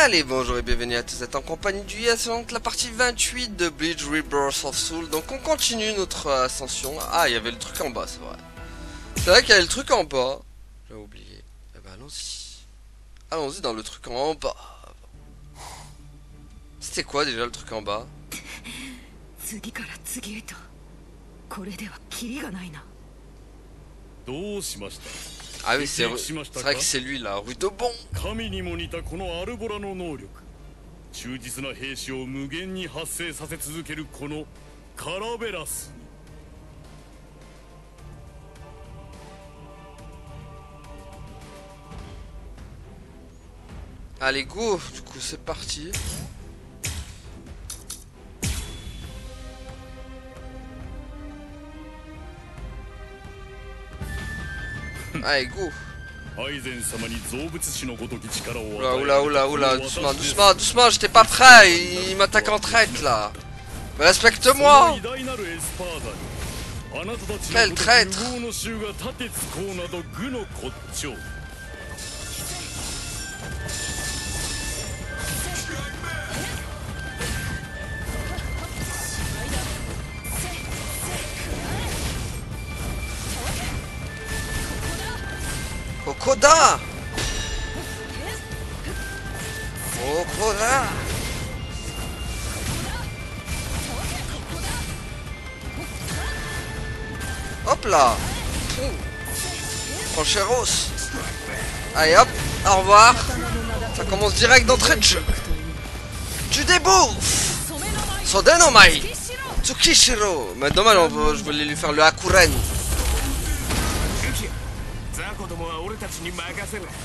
Allez, bonjour et bienvenue à tous, vous êtes en compagnie du Yes, donc la partie 28 de Bleach Rebirth of Soul. Donc on continue notre ascension. Ah, il y avait le truc en bas, c'est vrai. C'est vrai qu'il y avait le truc en bas. J'ai oublié. Eh ben allons-y. Allons-y dans le truc en bas. C'était quoi déjà le truc en bas? Ah oui, c'est vrai que c'est lui là, Rudobon. 忠実な兵士を無限に発生させ続けるこのカラベラス。Allez, go. Du coup, c'est parti. Allez, go. Oula, doucement, j'étais pas prêt, il m'attaque en traite là. Respecte-moi. Quel traître. Kokoda. Hop là. Francheros. Allez hop, au revoir. Ça commence direct d'entrée de jeu. Tu débouffes. Sodenomai. Tsukishiro. Mais dommage, je voulais lui faire le Hakuren.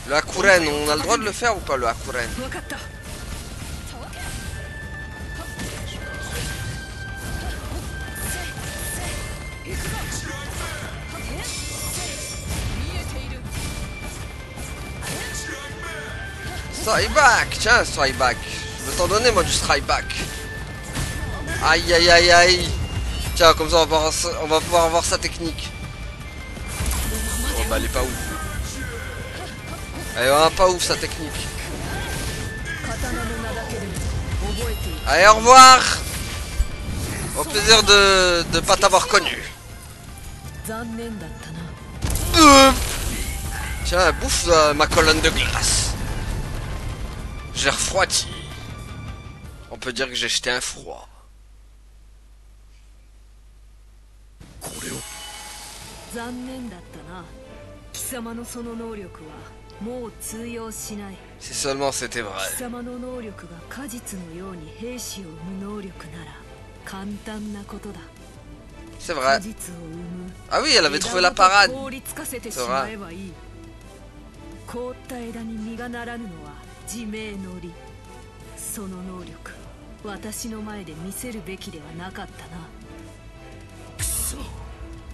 Le Hakuren, on a le droit de le faire ou pas le Hakuren? Strike back, tiens, strike back. Je vais t'en donner moi du strike back. Aïe aïe aïe aïe. Tiens, comme ça on va pouvoir avoir sa technique. Oh bah elle est pas ouf. Elle est vraiment pas ouf sa technique. Allez, au revoir. Au plaisir de pas t'avoir connu. Tiens, bouffe ma colonne de glace. J'ai refroidi. On peut dire que j'ai jeté un froid. Si seulement c'était vrai. C'est vrai. Ah oui, elle avait trouvé la parade. C'est vrai.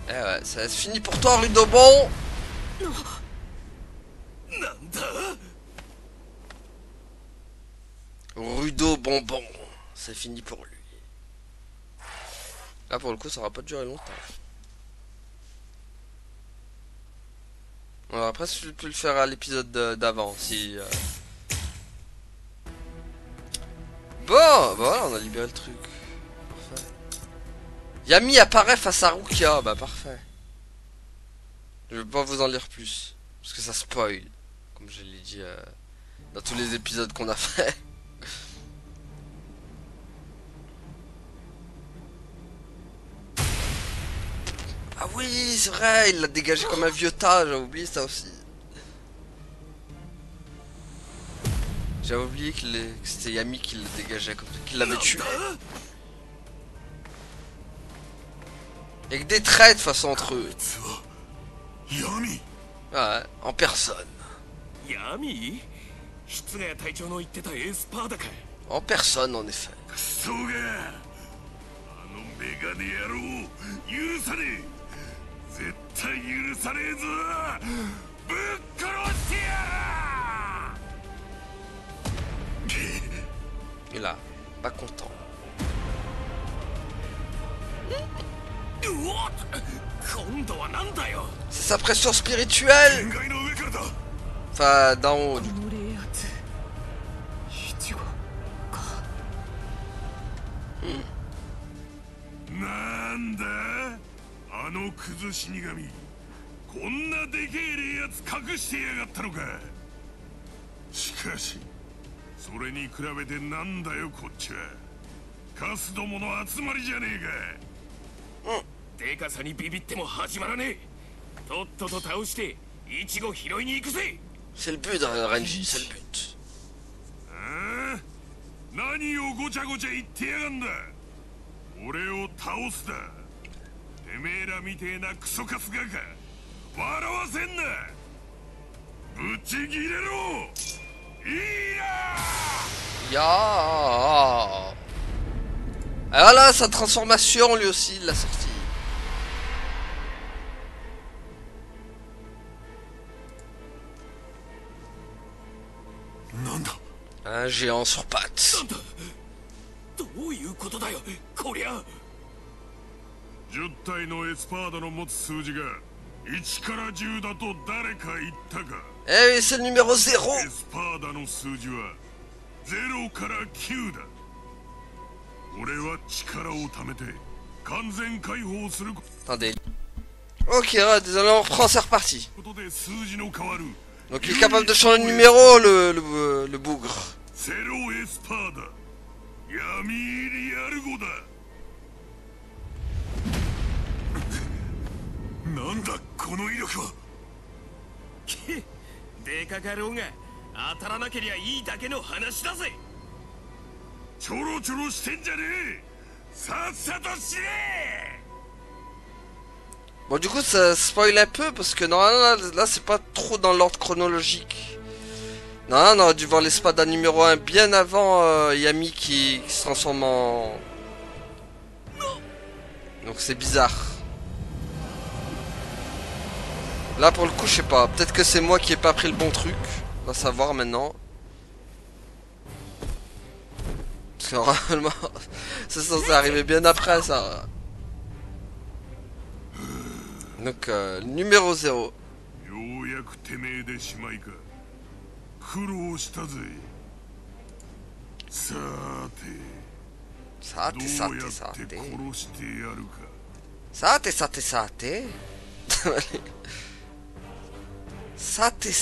Eh ouais, ça se finit pour toi, Rudobon. Rudo bonbon, c'est fini pour lui. Là pour le coup ça aura pas duré longtemps. Alors après je peux le faire à l'épisode d'avant si... Bon, bah voilà, on a libéré le truc. Parfait. Yami apparaît face à Rukia, bah parfait. Je vais pas vous en lire plus, parce que ça spoil, comme je l'ai dit dans tous les épisodes qu'on a fait. Ah oui, c'est vrai, il l'a dégagé comme un vieux tas, j'ai oublié ça aussi. J'avais oublié que c'était Yami qui le dégageait, comme ça, qu'il l'avait tué. Et que des traits de façon entre eux. Ouais, en personne. En personne, en effet. Et là, pas content. C'est sa pression spirituelle. Enfin, d'en haut. なんだあのクズ死神こんなでけえやつ隠してやがったのかしかしそれに比べてなんだよこっちはカスどもの集まりじゃねえかでかさにビビっても始まらねえとっとと倒してイチゴ拾いに行くぜ C'est le but, Renji, c'est le but. ああ何をごちゃごちゃ言ってやがんだ俺を倒すだてめえらみてえなクソカスがか笑わせんなぶち切れろいや Ya. Alors là, sa transformation, lui aussi, il l'a sorti. Un géant sur pattes. なんだどういうことだよこりゃ10体のエスパーダの持つ数字が1から10だと誰か言ったか Eh oui, c'est le numéro 0. エスパーダの数字は0から9だ俺は力を貯めて完全解放するこ Attendez. Ok, ouais, désolé, on reprend, c'est reparti. とで数字の変わる Donc il est capable de changer de numéro, le bougre. セロエスパーダ闇入りヤルゴだなんだこの威力はでかかろうが当たらなけりゃいいだけの話だぜちょろちょろしてんじゃねえさっさと死ね Bon, du coup, ça spoil un peu parce que normalement, là c'est pas trop dans l'ordre chronologique. Non, on aurait dû voir l'espada numéro 1 bien avant Yami qui se transforme en... Donc c'est bizarre. Là, pour le coup, je sais pas. Peut-être que c'est moi qui ai pas pris le bon truc. On va savoir maintenant. Parce que normalement, c'est censé arriver bien après ça. Donc, numéro 0. ようやくてめえでしまいか苦労したぜさてどうやって殺してやるか Sate.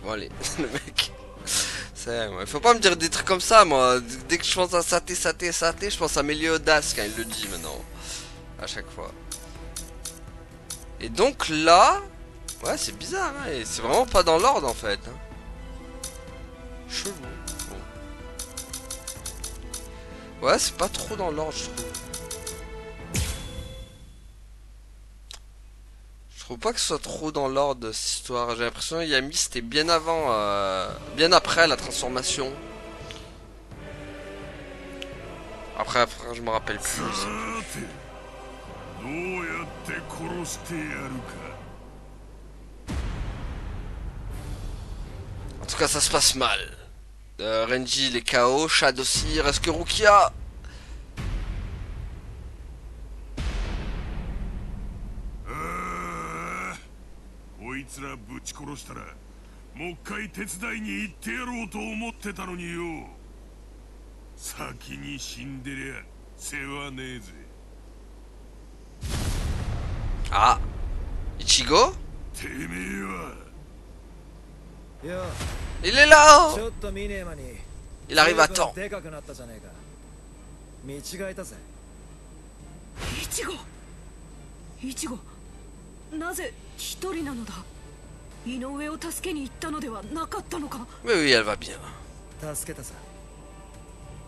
Bon allez, le mec. Il faut pas me dire des trucs comme ça, moi. Dès que je pense à sate, je pense à Meliodas quand il le dit maintenant. À chaque fois. Et donc là... Ouais, c'est bizarre, hein. C'est vraiment pas dans l'ordre en fait. Hein. Chelou. Bon. Ouais, c'est pas trop dans l'ordre, je trouve. Je trouve pas que ce soit trop dans l'ordre de cette histoire. J'ai l'impression que Yami c'était bien avant, bien après la transformation. Après je me rappelle plus. En tout cas, ça se passe mal. Renji il est KO, Shad aussi, il reste que Rukia. Ah, Ichigo? Il est là! Il arrive à temps. イチゴなぜ一人なのだ井上を助けに行ったのではなかったのか Oui, oui, elle va bien. 助けたさ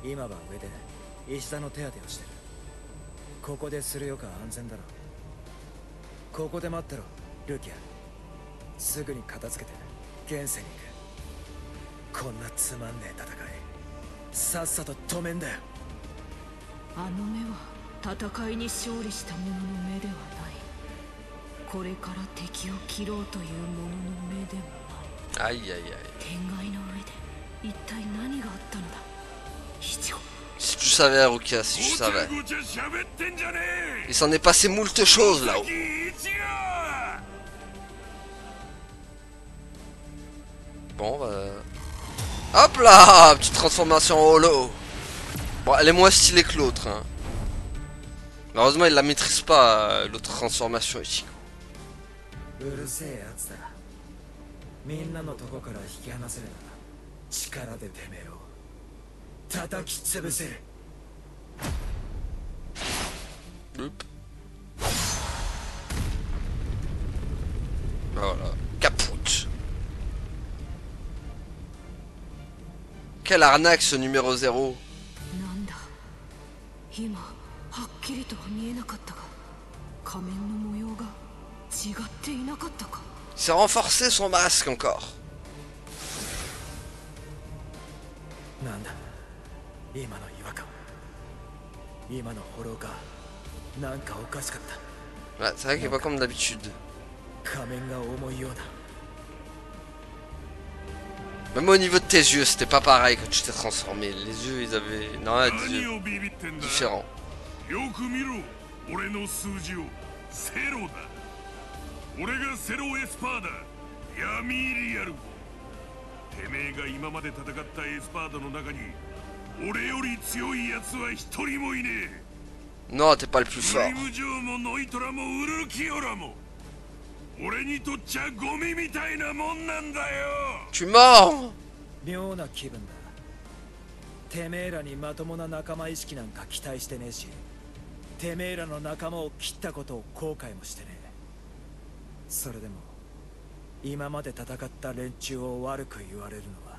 今は上で石田の手当てをしてるここでするよか安全だろここで待ってろルキアすぐに片付けて現世に行くこんなつまんねえ戦いさっさと止めんだよあの目は戦いに勝利した者の目ではないこれから敵を切ろうという者の目でもない Aïe, aïe, aïe. 天外の上で一体何があったのだイチゴ Si tu savais, Rukia, si tu savais. Il s'en est passé moult choses là-haut. Bon, bah... Hop là! Petite transformation en holo. Bon, elle est moins stylée que l'autre. Hein. Malheureusement, il la maîtrise pas, l'autre transformation, Ichigo. うるせえやつだ。みんなのとこから引き離せるなら力でてめえを叩き潰せる。 Hop. Voilà, capoute. Quelle arnaque ce numéro 0. なんだ今はっきりとは見えなかったが仮面の模様が違っていなかったか。 C'est renforcé son masque encore. なんだ今の違和感。今のフォローかなんかおかしかった。 Ouais, c'est vrai qu'il est pas comme d'habitude. 仮面が重いようだ。 Même au niveau de tes yeux, c'était pas pareil quand tu t'es transformé. Les yeux, ils avaient... Non, des 何 yeux をビビってんだ。 différents. よく見ろ、俺の数字を。セロだ。俺がセロエスパーだ。ヤミーリアル。てめえが今まで戦ったエスパードの中に俺より強いやつは一人もいねえ。 Non, t'es pas le plus グ fort. リムジョーもノイトラもウルルキオラも俺にとっちゃゴミみたいなもんなんだよ。 Tu es mort. 妙な気分だ。てめえらにまともな仲間意識なんか期待してねえし、てめえらの仲間を切ったことを後悔もしてねえ。それでも今まで戦った連中を悪く言われるのは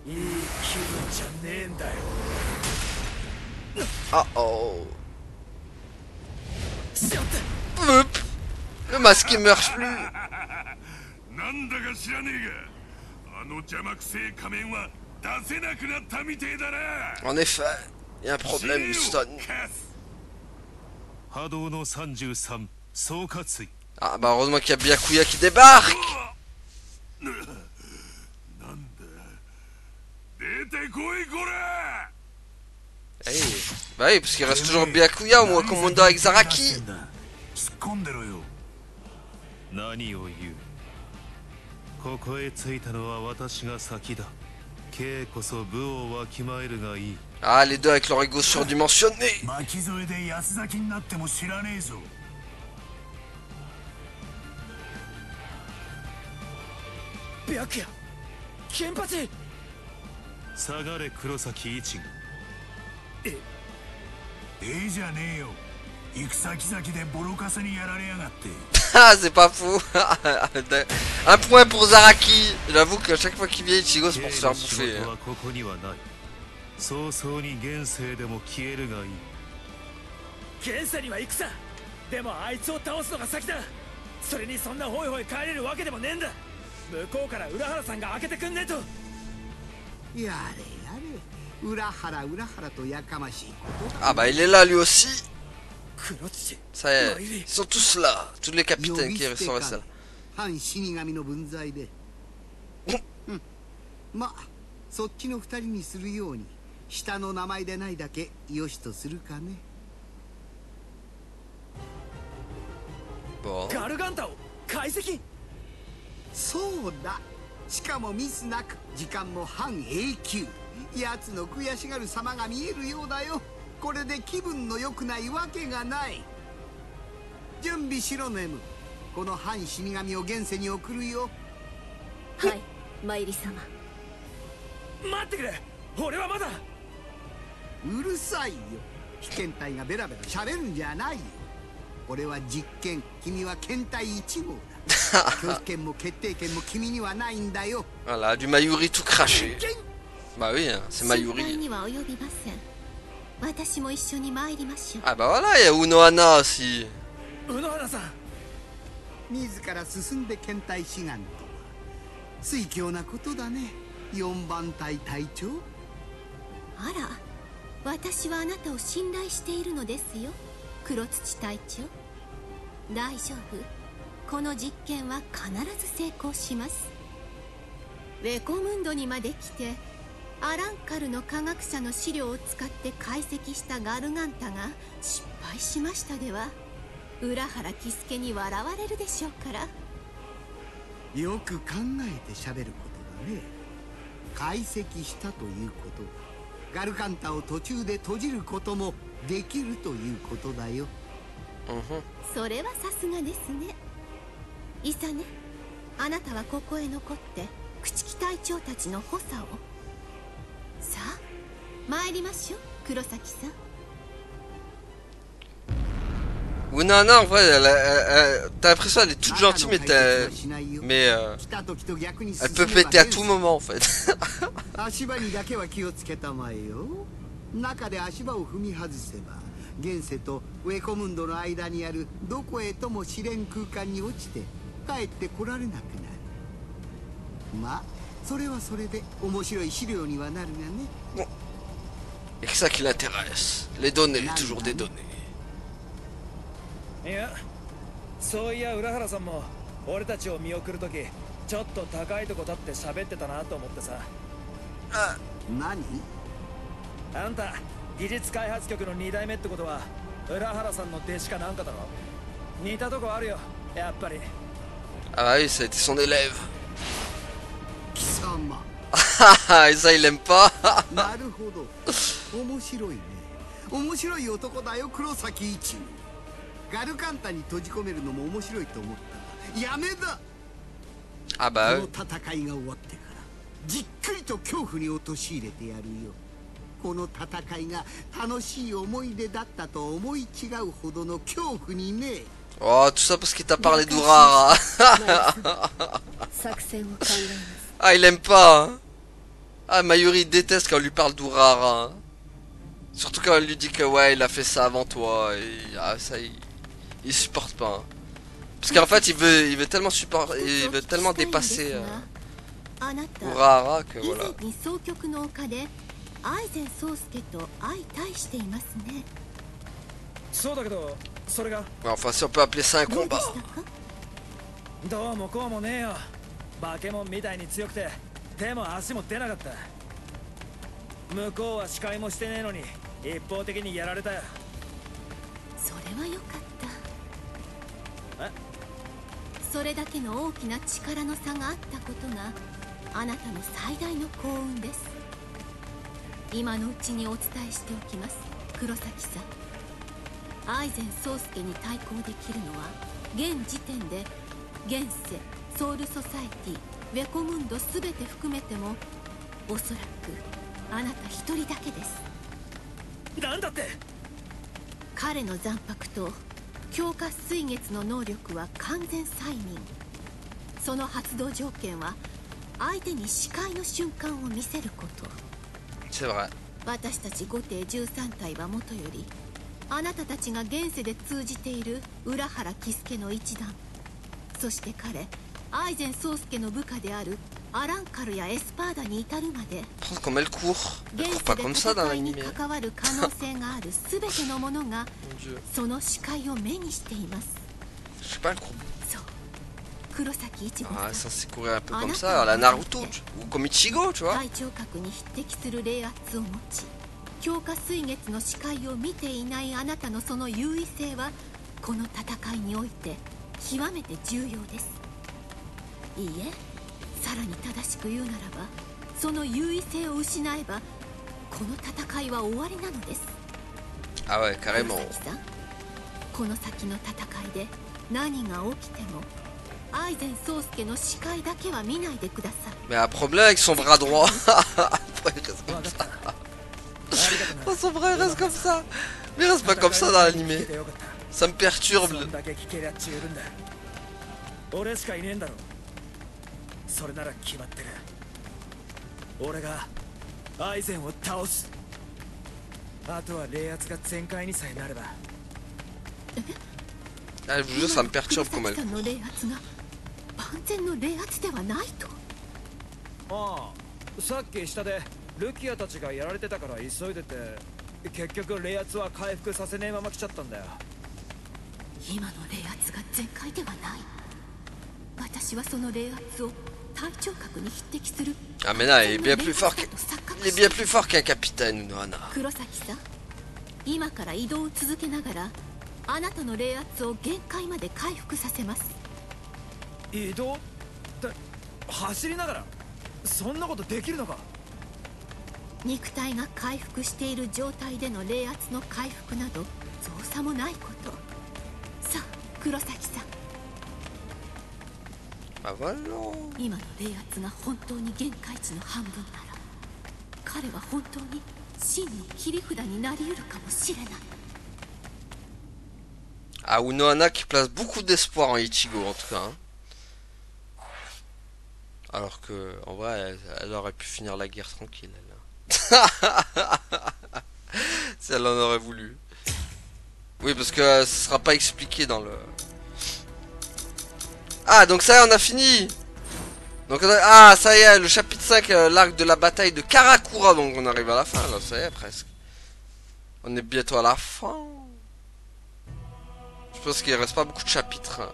いい気分じゃねえんだよ。 Ah oh. しまった。 Hop. Le masque, il meurt plus. なんだか知らねえがあの邪魔くせえ仮面は出せなくなったみてえだな。 En effet, il y a un problème, Houston. 波動の33総括水 Ah bah heureusement qu'il y a Byakuya qui débarque. なんだ出てこいこら。 Hey. Bah oui, parce qu'il reste toujours Byakuya, au moins commando avec Zaraki. 突っ込んでろよ。何を言う。ここへ着いたのは私が先だ。Kこそ部をわきまえるがいい。 Ah, les deux avec leur ego surdimensionné. 巻き添えで安崎になっても知らねえぞ。白夜金八。下がれ黒崎一が。ええじゃねえよ。行く先々でボロカスにやられやがって。 Ah, c'est pas fou. Un point pour Zaraki. J'avoue qu'à chaque fois qu'il vient Ichigo, c'est pour se faire bouffer. はここにはない。早々に現世でも消えるがいい。現世には行くさ。でもあいつを倒すのが先だ。それにそんなホイホイ帰れるわけでもねえんだ。向こうから浦原さんが開けてくんねえと。やれやれ、裏腹裏腹とやかましいことだ。 Ah bah il est là lui aussi. 黒土。 Ça y est, ils sont tous là. Tous les capitaines qui sont restés là. 反死神の分際でまあそっちの二人にするように下の名前でないだけよしとするかね。 Bon. ガルガンタを解析。そうだ。しかもミスなく時間も半永久。奴の悔しがる様が見えるようだよ。これで気分の良くないわけがない。準備しろネム。この反死神を現世に送るよ。はい、マイリ様。待ってくれ。俺はまだ。うるさいよ。被験体がベラベラ喋るんじゃないよ。俺は実験、君は検体1号だ。拒否権も決定権も君にはないんだよ。 Voilà, du Mayuri tout craché. Bah oui, hein, c'est 心配 Mayuri. には及びません。私も一緒に参りましょう。 Ah bah voilà, il y a Unohana aussi. 宇野花さん。自ら進んで検体志願とは推強なことだね。4番隊隊長。あら、私はあなたを信頼しているのですよ、黒土隊長。大丈夫。この実験は必ず成功します。レコムンドにまで来てアランカルの科学者の資料を使って解析したガルガンタが失敗しましたでは、浦原喜助に笑われるでしょうから。よく考えて喋ることだね。解析したということ、ガルカンタを途中で閉じることもできるということだよ。それはさすがですね。イサネ、あなたはここへ残って朽木隊長たちの補佐を。さあ参りましょう、黒崎さん。Unana, en vrai, t'as l'impression qu'elle est toute gentille, mais elle peut péter à tout moment, en fait. 足場にだけは気をつけたまえよ。中で足場を踏み外せば現世とウェコムンドの間にあるどこへとも知れん空間に落ちて帰ってこられなくなる。まあそれはそれで面白い資料にはなるがね。Et que ça qui l'intéresse. Les données, toujours des données. いや、そういや浦原さんも俺たちを見送るときちょっと高いとこ立って喋ってたなと思ってさ。何？あんた技術開発局の2代目ってことは浦原さんの弟子かなんかだろ。似たとこあるよやっぱり。Ah bah oui, ça a été son élève. 貴様。Et ça, il l'aime pas. なるほど。面白いね。面白い男だよ、黒崎一。ガルカンタに閉じ込めるのも面白いと思ったがやめだ。 Ah bah この戦いが終わってからじっくりと恐怖に陥れてやるよ。この戦いが楽しい思い出だったと思い違うほどの恐怖にね。 Oh, tout ça parce qu'il t'a parlé d'Urara. Ah, il aime pas. Hein. Ah, Mayuri déteste quand on lui parle d'Urara. Hein. Surtout quand on lui dit que ouais, il a fait ça avant toi. Et, ah, ça, il supporte pas. Hein. Parce qu'en fait, il veut tellement supporter, il veut tellement dépasser Urara que voilà. Enfin, si on peut appeler ça un combat. どうもこうもねえよ。バケモンみたいに強くて手も足も出なかった。向こうは視界もしてねえのに一方的にやられたよ。それは良かった。え？それだけの大きな力の差があったことがあなたの最大の幸運です。今のうちにお伝えしておきます、黒崎さん。アイゼン宗介に対抗できるのは現時点で現世、ソウルソサエティ、ウェコムンド全て含めてもおそらくあなた一人だけです。なんだって？彼の残白と強化水月の能力は完全催眠。その発動条件は相手に視界の瞬間を見せること。私たち5艇13体はもとよりあなたたちが現世で通じている浦原喜助の一団、そして彼アイゼン宗介の部下であるアランカルやエスパーダに至るまで現世で戦いに関わる可能性がある全てのものがその視界を目にしています。そう、黒崎一護さん、隊長格に匹敵する霊圧を持ち強化水月の視界を見ていないあなたのその優位性はこの戦いにおいて極めて重要です。いいえ、さらに正しく言うならばその優位性を失えばこの戦いは終わりなのです。あ、ouais, carrément. 黒崎さん、この先の戦いで何が起きてもアイゼン宗介の視界だけは見ないでください。Mais un problème avec son bras droit. Oh, son bras il reste comme ça. Mais il reste pas comme ça dans l'animé. Ça me perturbe. 俺しかいねえんだろ。それなら決まってる。俺がアイゼンを倒す。あとは霊圧が全開にさえなれば。Ah, je vous jure, ça me perturbe comme elle. 万全の霊圧ではないと。ああ、さっき下でルキアたちがやられてたから急いでて結局霊圧は回復させねえまま来ちゃったんだよ。今の霊圧が全開ではない。私はその霊圧を隊長格に匹敵する。Ah mais là, il est bien plus fort qu'un capitaine, Noana. 黒崎さん、今から移動を続けながらあなたの霊圧を限界まで回復させます。移動って走りながらそんなことできるのか？肉体が回復している状態での冷圧の回復など造作もないこと。さあ黒崎さん、 Ah voilà. 今の冷圧が本当に限界値の半分なら彼は本当に真の切り札になり得るかもしれない。 Ah, Unohana qui place beaucoup d'espoir en Ichigo en tout cas. Hein. Alors que, en vrai, elle aurait pu finir la guerre tranquille. Elle. Si elle en aurait voulu. Oui, parce que ce sera pas expliqué dans le... Ah, donc ça y est, on a fini. Donc, ah, ça y est, le chapitre 5, l'arc de la bataille de Karakura. Donc on arrive à la fin, là, ça y est, presque. On est bientôt à la fin. Je pense qu'il reste pas beaucoup de chapitres. Hein.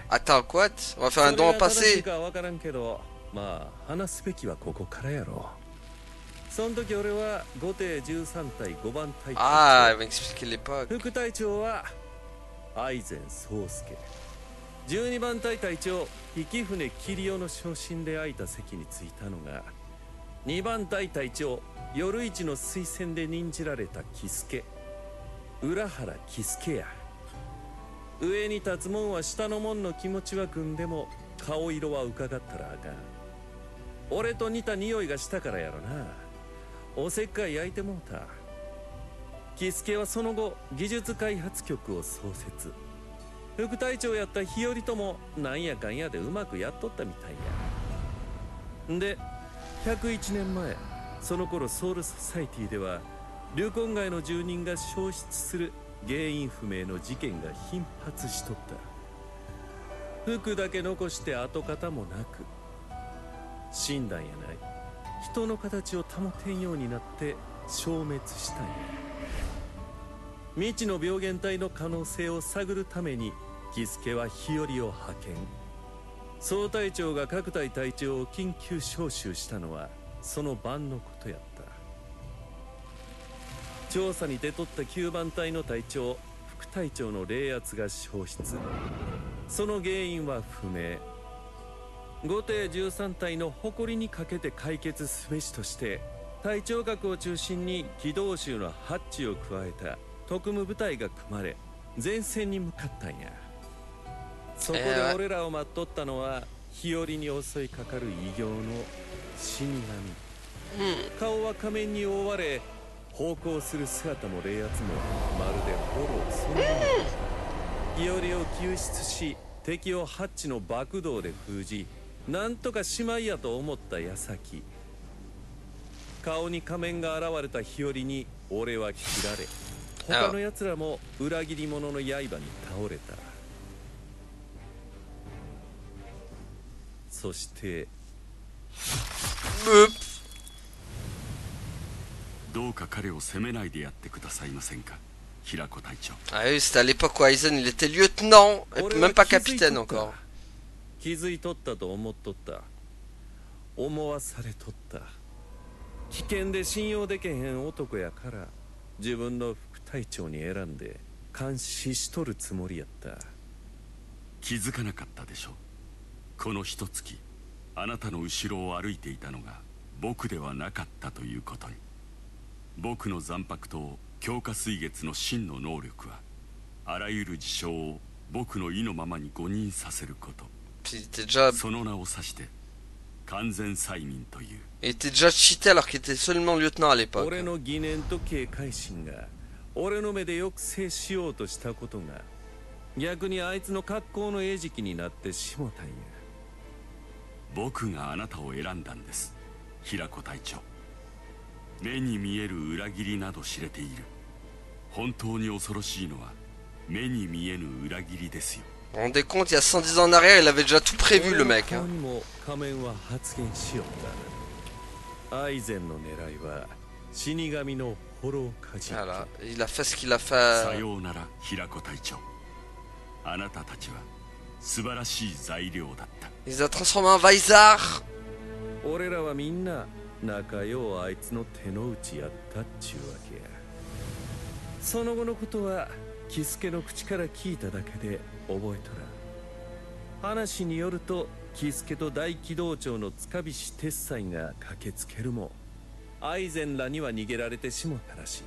Attends, quoi? On va faire un don au passé. Ah, il va expliquer l'époque. 12番隊隊長引舟桐生の昇進で空いた席に着いたのが2番隊隊長夜市の推薦で任じられた喜助浦原喜助や。上に立つ門は下の門の気持ちは組んでも顔色は伺ったらあかん。俺と似た匂いがしたからやろな。おせっかい焼いてもうた。喜助はその後技術開発局を創設。副隊長やった日和ともなんやかんやでうまくやっとったみたいや。で101年前その頃ソウルソサイティでは流魂街の住人が消失する原因不明の事件が頻発しとった。服だけ残して跡形もなく死んだんやない。人の形を保てんようになって消滅したんや。未知の病原体の可能性を探るために喜助は日和を派遣。総隊長が各隊隊長を緊急招集したのはその晩のことやった。調査に出とった9番隊の隊長副隊長の冷圧が消失。その原因は不明。5艇13隊の誇りにかけて解決すべしとして隊長格を中心に機動衆のハッチを加えた特務部隊が組まれ前線に向かったんや。そこで俺らを待っとったのは日和に襲いかかる異形の死神。顔は仮面に覆われ咆哮する姿も冷圧もまるでフォローそのもの。日和を救出し敵をハッチの爆動で封じなんとかしまいやと思った矢先顔に仮面が現れた日和に俺は切られ他の奴らも裏切り者の刃に倒れた。そしてどうか彼を責めないでやってくださいませんか、平子隊長。Ah oui, c'était à l'époque où Aizen il était lieutenant, et même pas capitaine encore. 気づいとったと思っとった。思わされとった。危険で信用できへん男やから自分の副隊長に選んで監視しとるつもりやった。気づかなかったでしょう。この一月あなたの後ろを歩いていたのが僕ではなかったということに。僕の残白と強化水月の真の能力はあらゆる事象を僕の意のままに誤認させること。その名を指して完全催眠という。Il était déjà cheaté alors qu'il était seulement lieutenant à l'époque. 俺の疑念と警戒心が俺の目で抑制しようとしたことが逆にあいつの格好の餌食になってしもたんや。僕があなたを選んだんです、平子隊長。目に見える裏切りなど知れている。本当に恐ろしいのは目に見えぬ裏切りですよ。Vous vous rendez compte, il y a 110 ans en arrière, il avait déjà tout prévu le mec. Hein. 仮面は発言しよった。アイゼンの狙いは死神のホロカジ。Voilà, il a fait ce qu'il a fait. さようなら平子隊長。あなたたちは素晴らしい材料だった。Il les a transformés en Vaisar. 俺らはみんな仲ようあいつの手の内やったっちゅうわけや。その後のことは喜助の口から聞いただけで覚えとらん。話によると喜助と大機動長の塚菱鉄斎が駆けつけるもアイゼンらには逃げられてしもたらしい。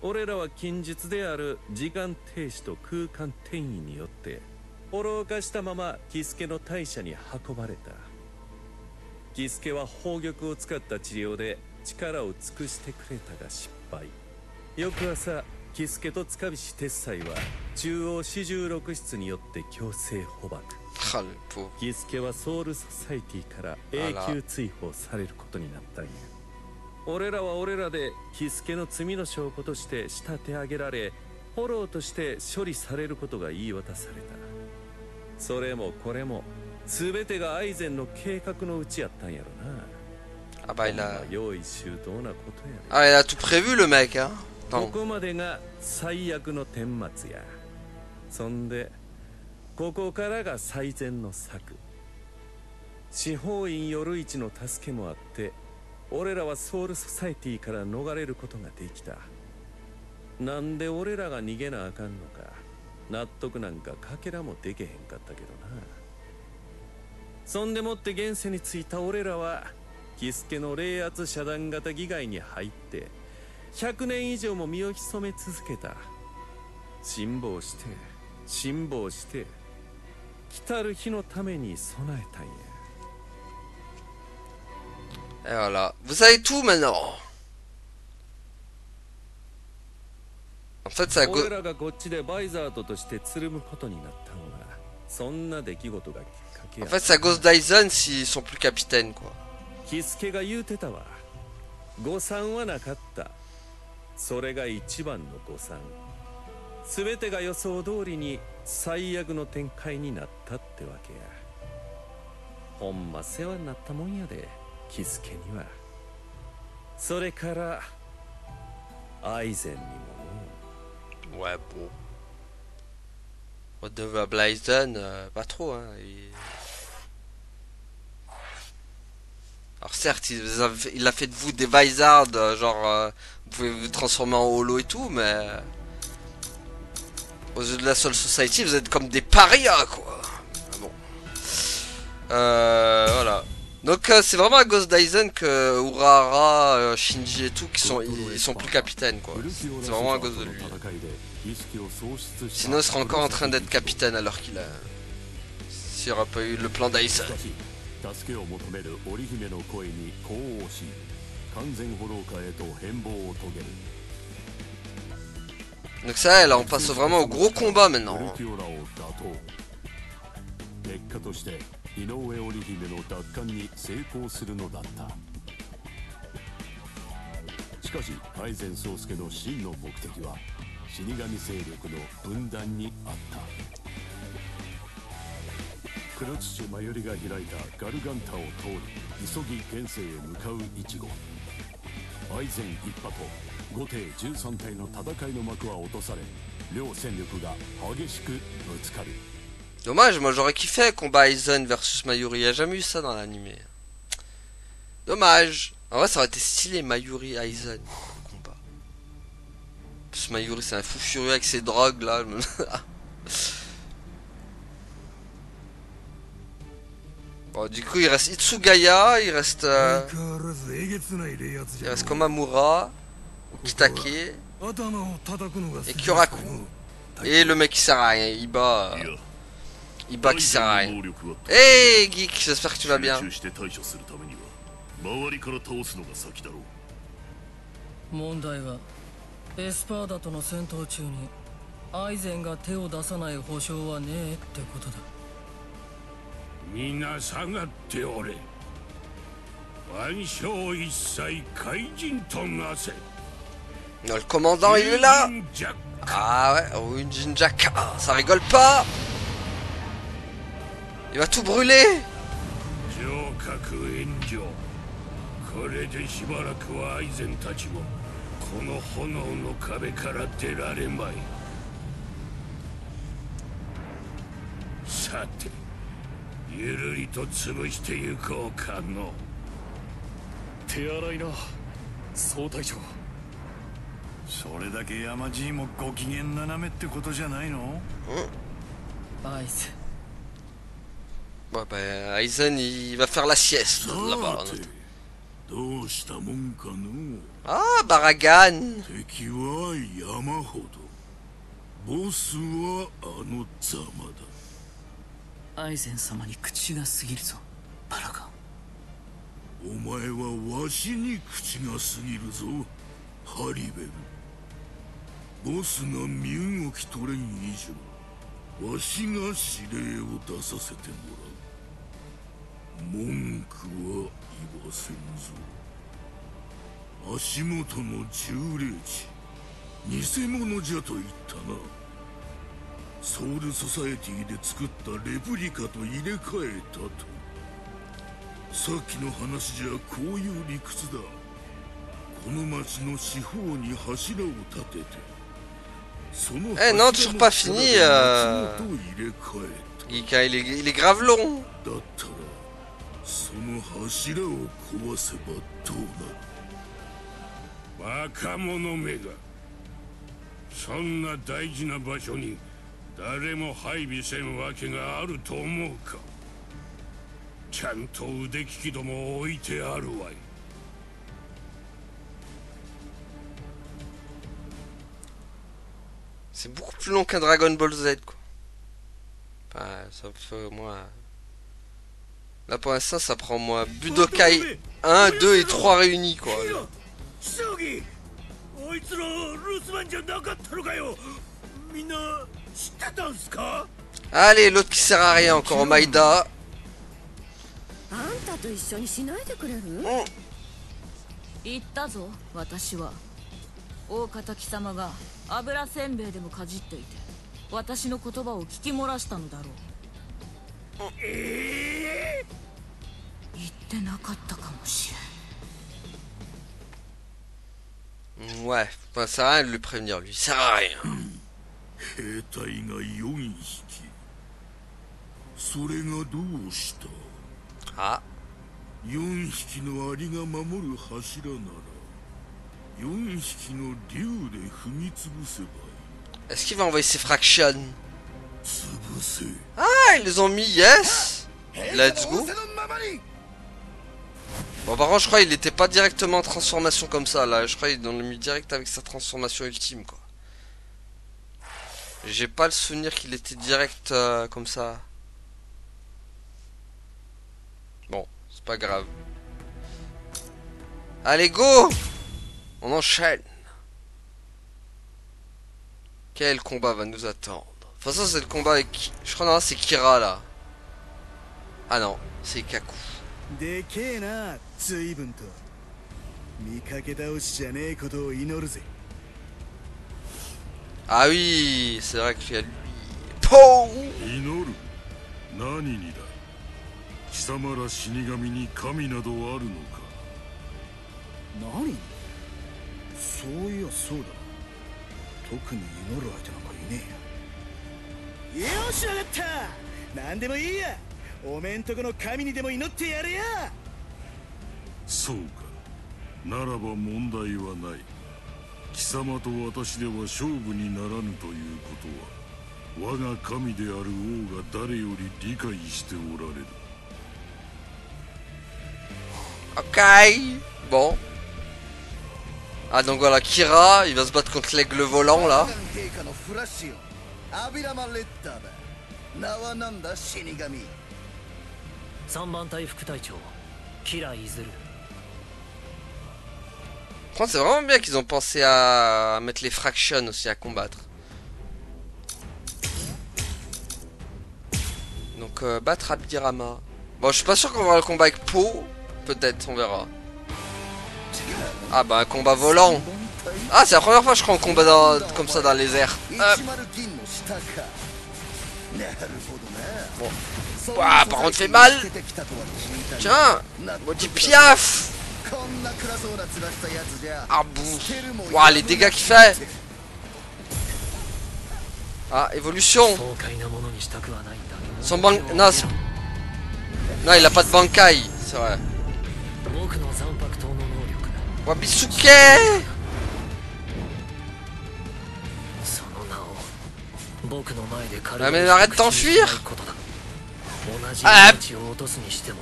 俺らは禁術である時間停止と空間転移によって愚かしたまま喜助の大社に運ばれた。喜助は宝玉を使った治療で力を尽くしてくれたが失敗。翌朝喜助と塚菱鉄斎は中央四十六室によって強制捕獲。喜助はソウルソサイティから永久追放されることになったんや。俺らは俺らで喜助の罪の証拠として仕立て上げられフォローとして処理されることが言い渡された。それもこれも全てがアイゼンの計画のうちやったんやろな。Ah bah il a... 用意周到なことやで。 Ah il a tout prévu le mec hein. ここまでが最悪の顛末や。そんでここからが最善の策。司法院夜市の助けもあって俺らはソウルソサイティから逃れることができた。なんで俺らが逃げなあかんのか納得なんかかけらもでけへんかったけどな。そんでもって現世に着いた俺らは喜助の冷圧遮断型議会に入って100年以上も身を潜め続けた。辛抱して辛抱して来たる日のために備えたんや。 Et voilà, vous savez tout maintenant. En fait, c'est à cause... 俺らがこっちでバイザードとしてつるむことになったのはそんな出来事がきっかけや。 En fait, c'est à cause d'Aizen s'ils sont plus capitaines, quoi. 喜助が言うてたわ。誤算はなかった。それが一番の誤算。全てが予想通りに最悪の展開になったってわけや。ほんま世話になったもんやで喜助には。それからアイゼンにも。 Ouais, bon. Redevable Blyzen, pas trop, hein. Alors certes, il a fait de vous des Vizards, genre, vous pouvez vous transformer en holo et tout, mais... Aux yeux de la Soul Society, vous êtes comme des parias, quoi. Ah bon. Voilà. Donc c'est vraiment à cause d'Aizen que Urahara, Shinji et tout, ils sont plus capitaines, quoi. C'est vraiment à cause de lui. Sinon il serait encore en train d'être capitaine alors qu'il a... S'il n'y aura pas eu le plan d'Aizen. Donc ça, là on passe vraiment au gros combat maintenant. 井上織姫の奪還に成功するのだった。しかしアイゼン宗介の真の目的は死神勢力の分断にあった。黒土真由里が開いたガルガンタを通り急ぎ現世へ向かうイチゴ。アイゼン一派と後手13体の戦いの幕は落とされ両戦力が激しくぶつかる。 Dommage, moi j'aurais kiffé combat Aizen versus Mayuri, il n'y a jamais eu ça dans l'animé. Dommage. En vrai ça aurait été stylé Mayuri Aizen combat. Parce que Mayuri c'est un fou furieux avec ses drogues là. Bon du coup il reste Itsugaya, il reste Komamura, Kitake et Kyoraku. Et le mec qui sert à rien, Iba qui sert à rien. Hey Geek, j'espère que tu vas bien. 問題はエスパーダとの戦闘中にアイゼンが手を出さない保証はねえってことだ。皆下がっておれ。腕章一切怪人となせ。 Le commandant il est là. Ah ouais, oh, une Jinjaka, ça rigole pas. Il va tout brûler. これでしばらくはアイゼンたちもこの炎の壁から出られまい。さてゆるりと潰してゆこうかの。手荒いな総隊長。それだけ山爺もご機嫌斜めってことじゃないの？アイゼン Bon bah Aizen il va faire la sieste là-bas. どうしたもんかの。 Ah Baragan. 敵は山ほど、ボスはあのざまだ。アイゼン様に口が過ぎるぞバラガン。お前はわしに口が過ぎるぞハリベル。ボスが身動き取れん以上、わしが指令を出させてもらう。文句は言わせんぞ。足元の重霊地、偽物じゃと言ったな。ソウルソサエティで作ったレプリカと入れ替えたと。さっきの話じゃこういう理屈だ。この町の四方に柱を立てて、その Eh non, toujours pas fini. Il est grave long. だったらその柱を壊せばどうなる。バカ者めが、そんな大事な場所に誰も配備せんわけがあると思うか。ちゃんと腕利きども置いてあるわい。C'est beaucoup plus long qu'un Dragon Ball Z quoi. Enfin, sauf moi. Là pour l'instant ça prend moi Budokai 1, 2 et 3 réunis quoi. Allez, l'autre qui sert à rien encore, Maïda. Oh. 言ったぞ私は。大方貴様が油せんべいでもかじっていて私の言葉を聞き漏らしたのだろう。言ってなかったかもしれん。 Ouais, ça sert à rien de le prévenir lui, ça sert à rien. 兵隊が4匹。それがどうした。あ、4匹のアリが守る柱なら4匹の竜で踏み潰せばいい。 Est-ce qu'il va envoyer ses fractions? 潰せ。 Ah, ils les ont mis, yes. Let's go. Bon par contre je crois qu'il était pas directement en transformation comme ça là, je crois qu'il l'a mis direct avec sa transformation ultime quoi. J'ai pas le souvenir qu'il était direct comme ça. Bon, c'est pas grave. Allez go! On enchaîne. Quel combat va nous attendre? De toute façon c'est le combat avec... Je crois que c'est Kira là. Ah non, c'est Kaku. Ah oui, c'est vrai qu'il y a lui. POU! 何にだ。貴様ら死神に神などあるのか。何？そういやそうだ。特に祈る相手なんかいねえや。よしわかった。何でもいいや。おめんとこの神にでも祈ってやれや。そうか。ならば問題はない。貴様と私では勝負にならぬということは、我が神である王が誰より理解しておられる。Ok, bon. Ah donc voilà, Kira, il va se battre contre l'aigle volant là. Par contre c'est vraiment bien qu'ils ont pensé à mettre les fractions aussi à combattre. Donc battre Abdirama. Bon je suis pas sûr qu'on va avoir le combat avec Po. Peut-être, on verra. Ah bah un combat volant. Ah c'est la première fois je crois en combat comme ça dans les airs. Bon. Ouah, par contre fait mal. Tiens, maudit Piaf. Ah bouh. Ouah, les dégâts qu'il fait. Ah, évolution. Son bank... Non, non, il a pas de Bankai, c'est vrai. Wabisuke. Ah mais arrête de t'enfuir. Ah, 命を落とすにしても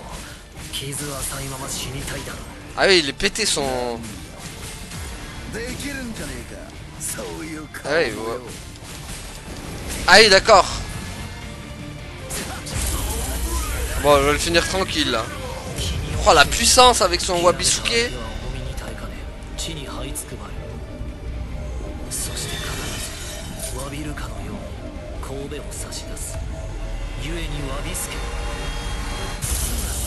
傷浅いまま死にたいだろう。 ah oui, il est pété son... できるんじゃねえかそういう Ah oui, ouais. Ah oui, d'accord. Bon, je vais le finir tranquille là. Oh, la puissance avec son Wabisuke. 地に這いつくばる。そして必ず詫びるかのように神戸を差し出す。故に詫びすけ。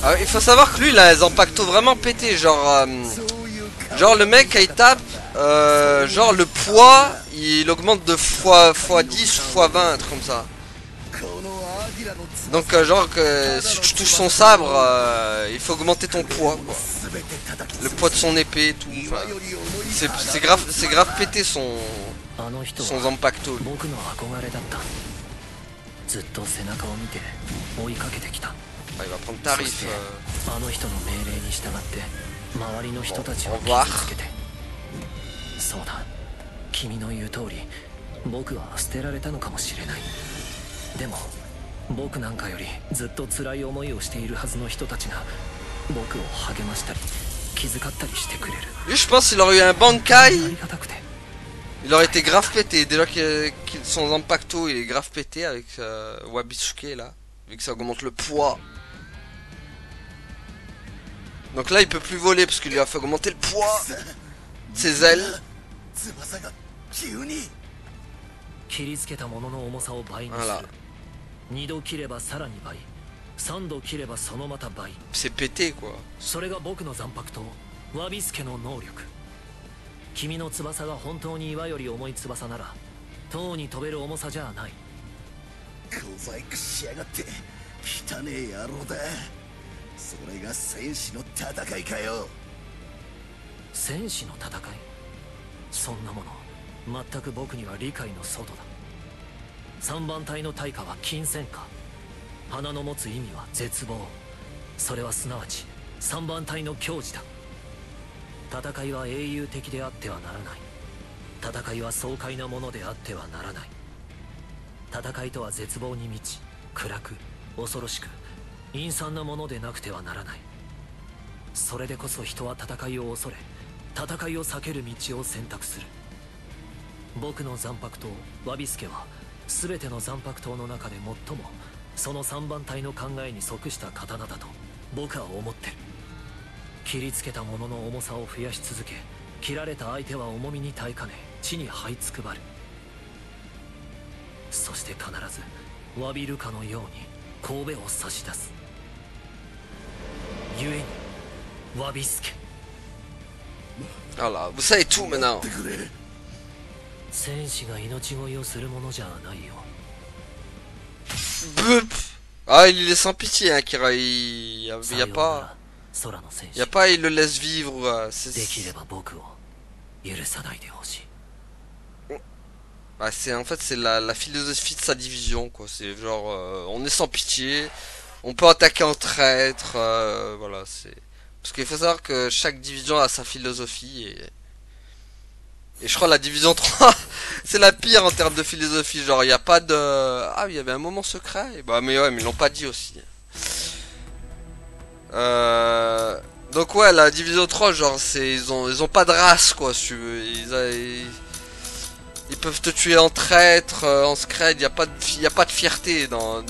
Ah, il faut savoir que lui, il a les impactos vraiment pétés, genre... genre le mec, quand il tape, genre le poids, il augmente de x10 ou x20, un truc comme ça. Donc genre que si tu touches son sabre, il faut augmenter ton poids, quoi. Le poids de son épée et tout. Enfin, c'est grave pété son Zanpakuto. ずっと背中を見て追いかけてきた。 Ah, il va prendre tarif. あの人の命令に従って周りの人たちを傷つけて。そうだ、君の言う通り僕は捨てられたのかもしれない。でも僕なんかよりずっと辛い思いをしているはずの人たちが僕を励ましたり気遣ったりしてくれる。 Lui, je pense qu'il aurait eu un Bankai. Il aurait été grave pété. Déjà que son Zanpakuto il est grave pété avec Wabisuke là. Vu que ça augmente le poids. Donc là il peut plus voler parce qu'il lui a fait augmenter le poids. Ses ailes. 切りつけたものの重さを倍にする。2度切ればさらに倍、3度切ればそのまた倍。 C'est pété quoi. それが僕のZanpakuto、ワビスケの能力。君の翼が本当に岩より重い翼なら、塔に飛べる重さじゃない。小細工しやがって汚ねえ野郎だ。それが戦士の戦いかよ。戦士の戦い、そんなもの全く僕には理解の外だ。3番隊の対価は金銭価。花の持つ意味は絶望。それはすなわち3番隊の矜持だ。戦いは英雄的であってはならない。戦いは爽快なものであってはならない。戦いとは絶望に満ち、暗く恐ろしく陰惨なものでなくてはならない。それでこそ人は戦いを恐れ、戦いを避ける道を選択する。僕のZanpakuto、ワビスケは全てのZanpakutoの中で最もその3番隊の考えに即した刀だと僕は思ってる。切りつけたものの重さを増やし続け、切られた相手は重みに耐えかね地に這いつくばる。そして必ず詫びるかのように神戸を差し出す。故にワビスケ。 Voilà, vous savez tout maintenant. 戦士が命乞いをするものじゃないよ。 Bup. Ah, il est sans pitié, hein, Kira. Il y a pas. Il y a pas, il le laisse vivre. C'est en fait c'est la philosophie de sa division quoi. C'est genre on est sans pitié, on peut attaquer en traître, voilà c'est. Parce qu'il faut savoir que chaque division a sa philosophie et je crois la division 3 c'est la pire en termes de philosophie. Genre il n'y a pas de... Ah il y avait un moment secret et bah mais ouais mais ils l'ont pas dit aussi. Donc ouais la division 3 genre c'est ils ont pas de race quoi si tu veux. Ils peuvent te tuer en traître, en scred, il y a pas de fierté dans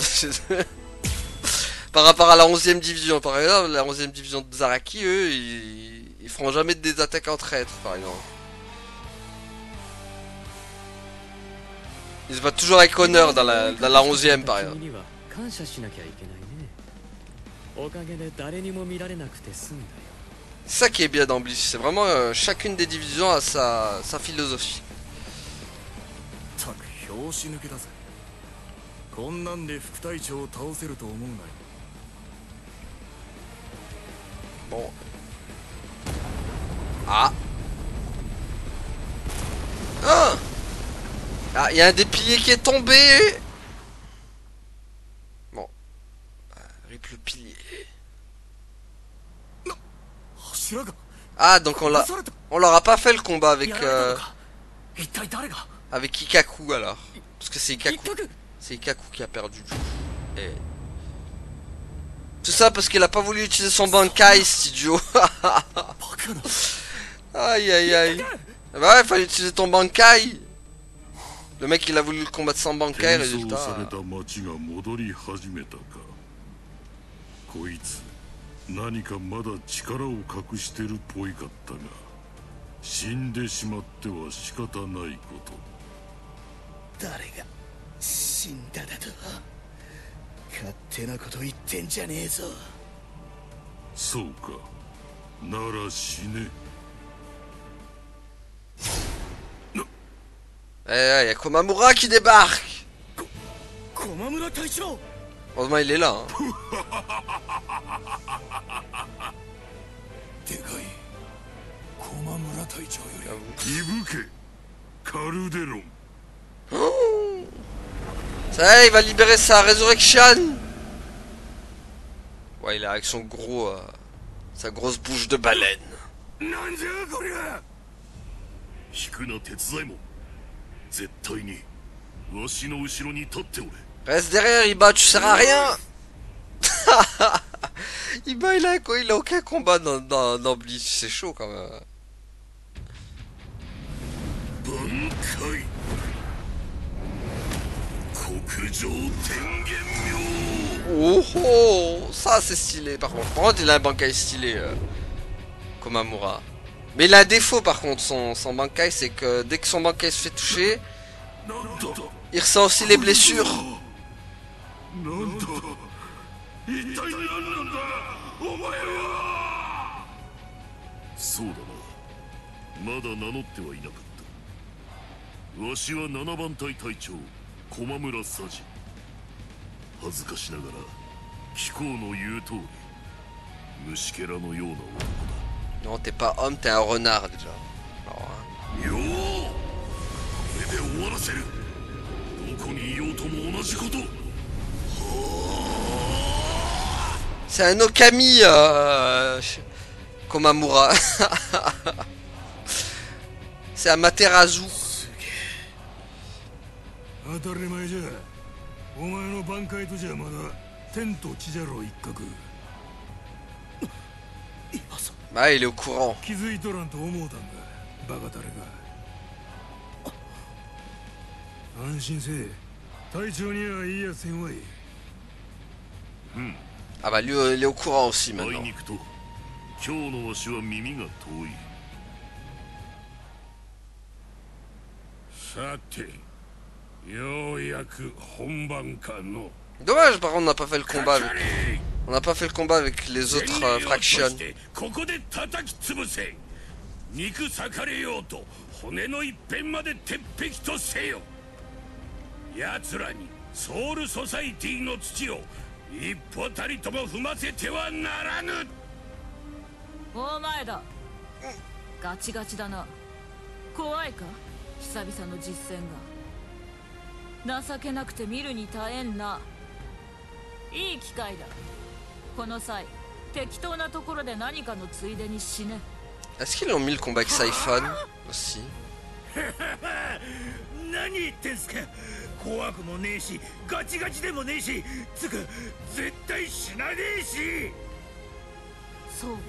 par rapport à la 11e division par exemple, la 11e division de Zaraki eux ils feront jamais des attaques en traître par exemple. Ils se battent toujours avec honneur dans la 11e par exemple. C'est ça qui est bien dans Bliss, c'est vraiment chacune des divisions a sa philosophie. 拍子抜けだぜ。こんなんで副隊長を倒せると思うなよ。Bon. Ah. Ah. Ah, il y a un des piliers qui est tombé. Bon. Rip le pilier. Ah, donc on leur a pas fait le combat avec avec Ikkaku alors. Parce que c'est Ikkaku. C'est Ikkaku qui a perdu du coup. Et... Tout ça parce qu'il a pas voulu utiliser son Bankai, cet idiot. Aïe aïe aïe. Bah ouais, fallait utiliser ton Bankai. Le mec il a voulu le combattre sans Bankai, résultat. こいつ何かまだ力を隠してるっぽいかったが死んでしまっては仕方ないこと。誰が死んだだと勝手なこと言ってんじゃねえぞ。そうかなら死ね。Eh, y a Komamura qui débarque. Komamura Taicho. Heureusement il est là. Hein. でかい駒村隊長より伊吹カルデロン。 Ça y est, il va libérer sa résurrection. Ouais, il est avec son gros, sa grosse bouche de baleine. なんじゃこりゃ。引くな手伝いも絶対にわしの後ろに立っておれ。 Reste derrière, Iba, tu sers à rien. Iba, il a aucun combat dans Bleach, c'est chaud quand même. Bankai. Oh oh, ça c'est stylé par contre. Par contre, il a un Bankai stylé, Komamura. Mais il a un défaut par contre, son Bankai, c'est que dès que son Bankai se fait toucher, il ressent aussi les blessures. なんだ一体何なんだお前は。そうだな、まだ名乗ってはいなかった。わしは7番隊隊長駒村佐治。恥ずかしながら貴公の言う通り虫けらのような男だ。 Non, t'es pas homme, t'es un renard déjà. Alors, hein. よーこれで終わらせる。どこにいようとも同じこと。 C'est un Okami, Komamura. C'est un Materazu. 当たり前じゃ。お前の挽回とじゃまだ天と地じゃろ一角。Ah, il est au courant. 気づいとらんと思うたんだバカタレが。安心せえ。隊長には言いやせんわい。 Ah bah lui, il est au courant aussi maintenant. 今日のわしは耳が遠い。さて、ようやく本番かの。 Dommage, par contre, on n'a pas fait le combat avec. On n'a pas fait le combat avec les autres fractions. ここで叩き潰せ。肉裂かれようと骨の一辺まで鉄壁とせよ。奴らにソウルソサイティの土を 一歩たりとも踏ませてはならぬ。お前だ。ガチガチだな。怖いか、久々の実戦が。情けなくて見るに耐えんな。いい機会だ。この際適当なところで何かのついでに死ね。 Est-ce qu'ils ont mis le combat avec Siphon aussi? 何言ってんすか。怖くもねえしガチガチでもねえし、つか絶対死なねえし。そうか。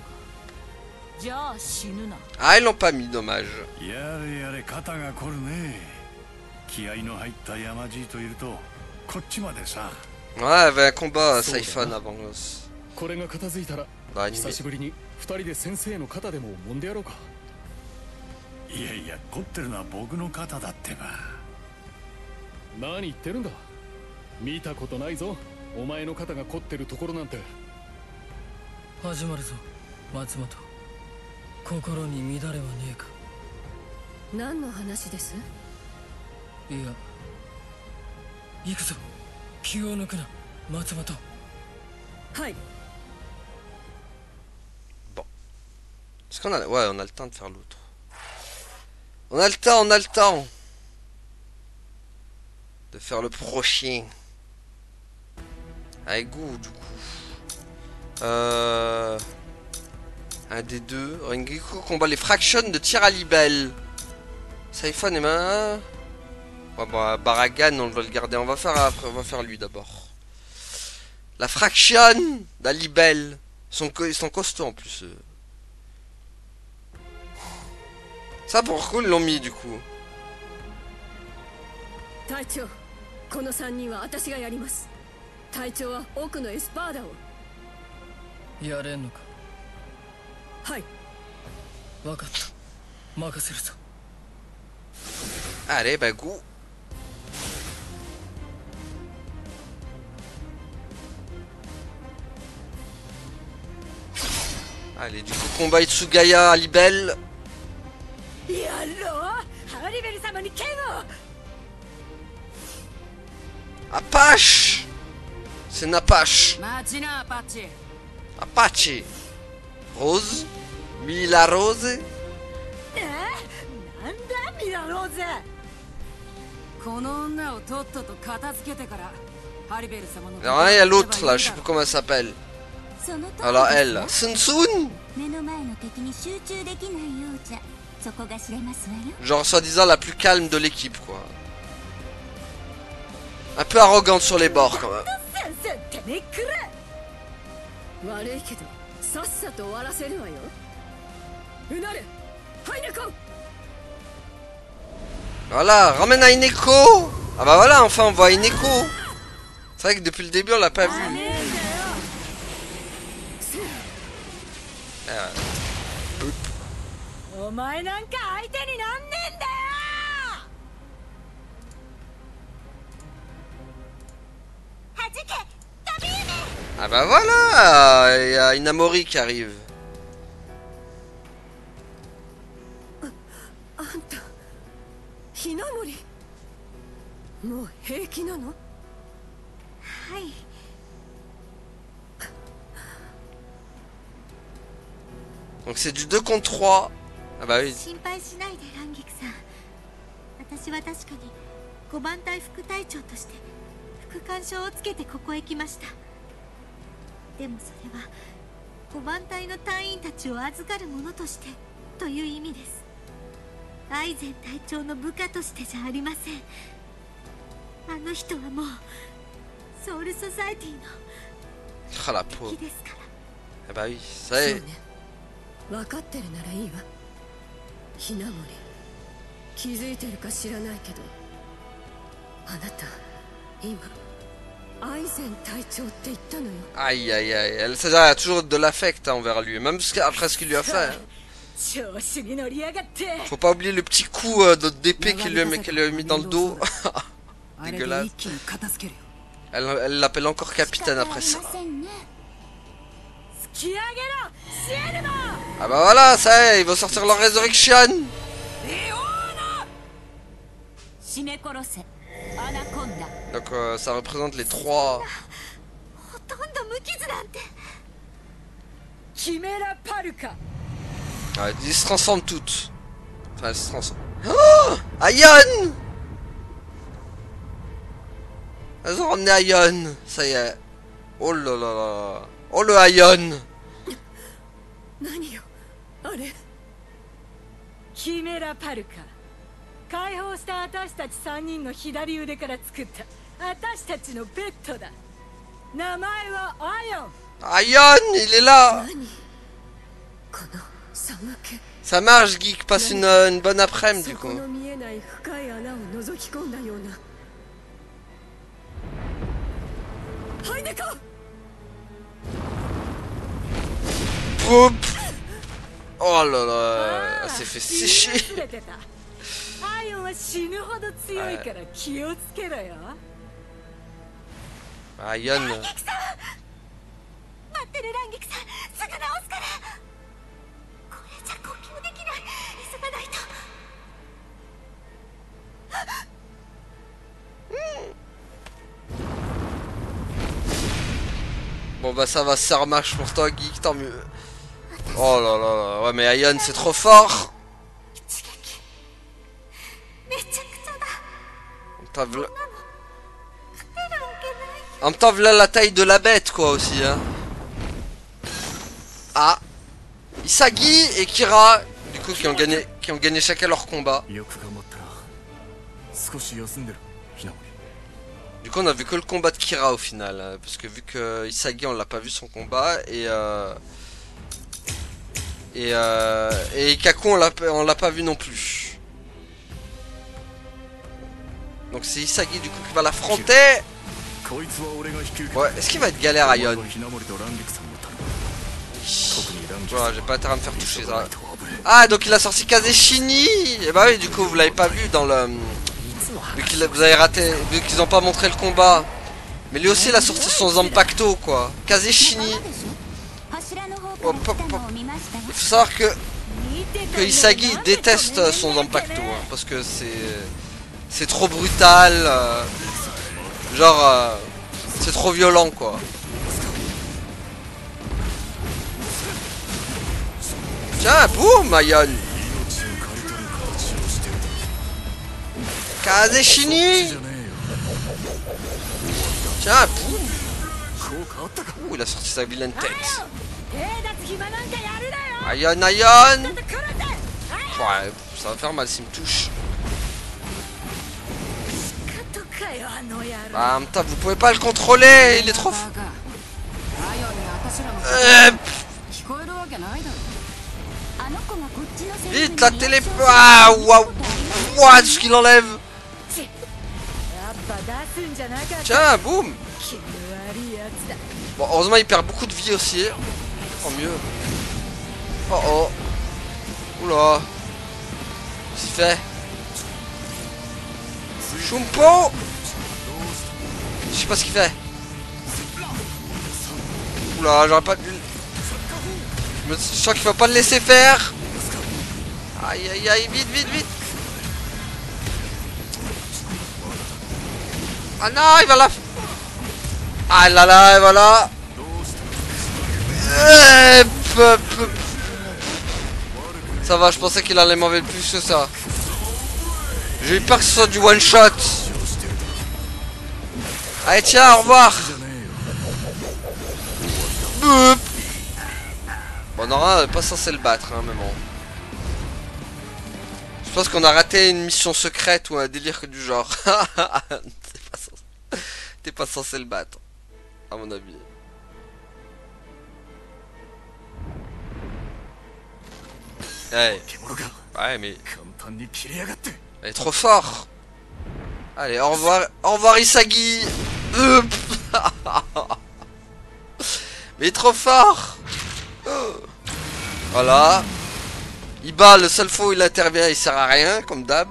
じゃあ死ぬな。 Ah, ils l'ont pas mis, dommage. やれやれ肩が凝るね。気合の入った山爺といるとこっちまでさ。 Ouais, il y avait un combat Siphon avant. これが片付いたら Bah, 久しぶりに2人で先生の肩でも揉んでやろうか。いやいや凝ってるのは僕の肩だってば。 何言ってるんだ。見たことないぞ、お前の肩が凝ってるところなんて。始まるぞ松本。心に乱れはねえか。何の話です？いや、行くぞ。気を抜くな松本。はい。 Bon. Est-ce qu'on a... Ouais, on a le temps de faire l'autre. On a le temps, on a le temps. De faire le prochain. Avec goût, du coup. Un des deux. Rengoku combat les fractions de tir à libelle. Siphon et main. Ouais, bah, Baragan, on va le garder. On va faire après. On va faire lui d'abord. La fraction d'Alibel. Ils sont costauds en plus. Ça pourquoi ils l'ont mis du coup? 隊長、この3人は私がやります。隊長は奥のエスパーダを。やれんのか。はい。分かった。任せるぞ。Allez, bah go. Allez, du coup, combat Itsugaya, Alibel. Apache. C'est Napache. Apache. Rose. Mila Rose. この女をとっとと片付けてからハリベル様の Alors là, il y a l'autre là, je sais plus comment elle s'appelle. Alors elle, là. Sun Sun. Genre soi-disant la plus calme de l'équipe quoi. Un peu arrogante sur les bords quand même. 悪いけどさっさと終わらせるわよ。うなる、ハイネコ。 Voilà, ramène à Ineko. Ah bah voilà, enfin on voit Ineko. C'est vrai que depuis le début on l'a pas vu. Ah bah voilà, il y a Inamori qui arrive. ひなもり、もう平気なの？はい。Donc c'est du 2 contre 3. Ah bah oui. 心配しないでランギクさん。私は確かに5番隊副隊長として副官賞をつけてここへ来ました。でもそれは5番隊の隊員たちを預かる者としてという意味です。 アイゼン隊長の部下としてじゃありません。あの人はもうソウルソサエティの敵ですから。Ah bah oui, ça y est. 分かってるならいいわ。ひなもり、気づいてるか知らないけど、あなた今アイゼン隊長って言ったのよ。Aïe aïe aïe, elle a toujours de l'affect envers lui, même après ce qu'il lui a fait. Faut pas oublier le petit coup d'épée qu'elle lui a mis dans le dos. Dégueulasse. Elle l'appelle encore capitaine après ça. Ah bah voilà, ça y est, ils vont sortir leur résurrection. Donc ça représente les 3. Ouais, ils se transforment toutes. Enfin, elles se transforment. Oh, Aion! Elles ont ramené Aion. Ça y est. Oh là là là. Oh le Aion. 何よあれ。キメラパルカ。解放した私たち3人の左腕から作った私たちのペットだ。名前はアイオン。Aion, il est là. この寒気。 Ça marche, Geek. Passe une bonne après-midi du coup. そこの見えない深い穴を覗き込んだような。ハイネコ。 Poup. Oh là là, elle s'est fait sécher. Aion. Bon bah ça va, ça marche pour toi Geek, tant mieux. Oh là là là, ouais mais Aion c'est trop fort. En même temps voilà la taille de la bête quoi aussi hein. Ah, Isagi et Kira du coup qui ont gagné chacun leur combat. Du coup on a vu que le combat de Kira au final, hein, parce que vu que Isagi on l'a pas vu son combat et Ikaku on l'a pas vu non plus. Donc c'est Isagi du coup qui va l'affronter. Ouais, est-ce qu'il va être galère à Yon? Voilà, j'ai pas intérêt à me faire toucher ça. Ah donc il a sorti Kazeshini. Et bah oui du coup vous l'avez pas vu dans le... Vous avez raté, vu qu'ils ont pas montré le combat. Mais lui aussi il a sorti son Zanpakuto quoi. Kazeshini. Hop, hop, hop. Il faut savoir que Isagi déteste son Zanpakuto hein, parce que c'est trop brutal. Genre c'est trop violent quoi. Tiens, boum, Ayon. Kazeshini. Tiens, boum. Ouh, il a sorti sa vilaine tête. Ayon, Ayon. Ouais, ça va faire mal s'il me touche. Bah, putain, vous pouvez pas le contrôler, il est trop fou. Vite, la télé. Ah, waouh. Waouh, ce qu'il enlève. Tiens, boum. Bon, heureusement, il perd beaucoup de vie aussi. Tant mieux. Oh oh. Oula. Qu'est-ce qu'il fait? Shumpo. Je sais pas ce qu'il fait. Oula, j'aurais pas dû. Je sens qu'il faut pas le laisser faire. Aïe aïe aïe, vite vite vite. Ah non, il va la... Ah là là, et voilà. Ça va, je pensais qu'il allait m'enlever plus que ça. J'ai eu peur que ce soit du one shot. Allez tiens, au revoir. Bon, normalement, on n'est pas censé le battre, hein, mais bon. Je pense qu'on a raté une mission secrète ou un délire du genre. T'es pas censé le battre, à mon avis. Hey. Ouais, mais... Elle est trop fort. Allez, au revoir Isagi. Mais il est trop fort. Voilà. Iba, le seul fois où il intervient, il sert à rien, comme d'hab.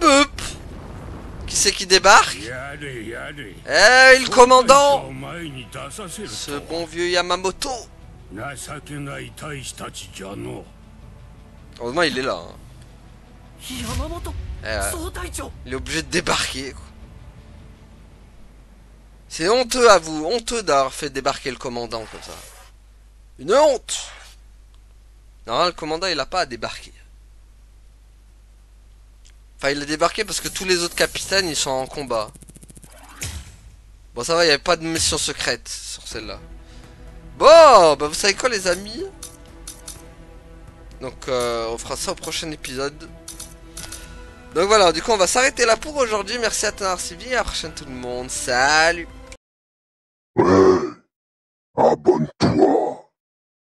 Boop. Qui c'est qui débarque? Eh, le commandant. Ce bon vieux Yamamoto. Heureusement, il est là. Hein. Il est obligé de débarquer. C'est honteux à vous, honteux d'avoir fait débarquer le commandant comme ça. Une honte. Non, le commandant il a pas à débarquer. Enfin il a débarqué parce que tous les autres capitaines ils sont en combat. Bon ça va, il n'y avait pas de mission secrète sur celle-là. Bon, bah vous savez quoi les amis? Donc on fera ça au prochain épisode. Donc voilà, du coup on va s'arrêter là pour aujourd'hui. Merci à Tonard Sylvie, à la prochaine tout le monde. Salut. Ouais, abonne-toi.